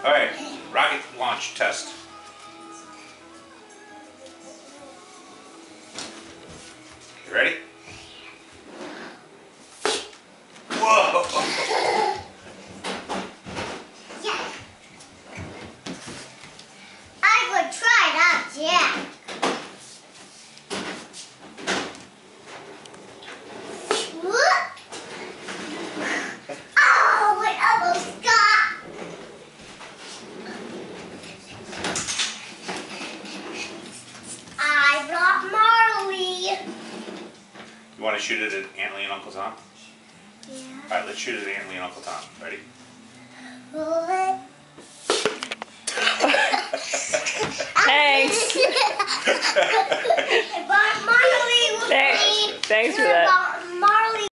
Alright, rocket launch test. You ready? Whoa! Yeah. I would try that, yeah. Oh, it almost got. I brought Marley. You want to shoot it at Aunt Lee and Uncle Tom? Yeah. Alright, let's shoot it at Aunt Lee and Uncle Tom. Ready? Roll it. Thanks. I brought Marley with me. Thanks for that.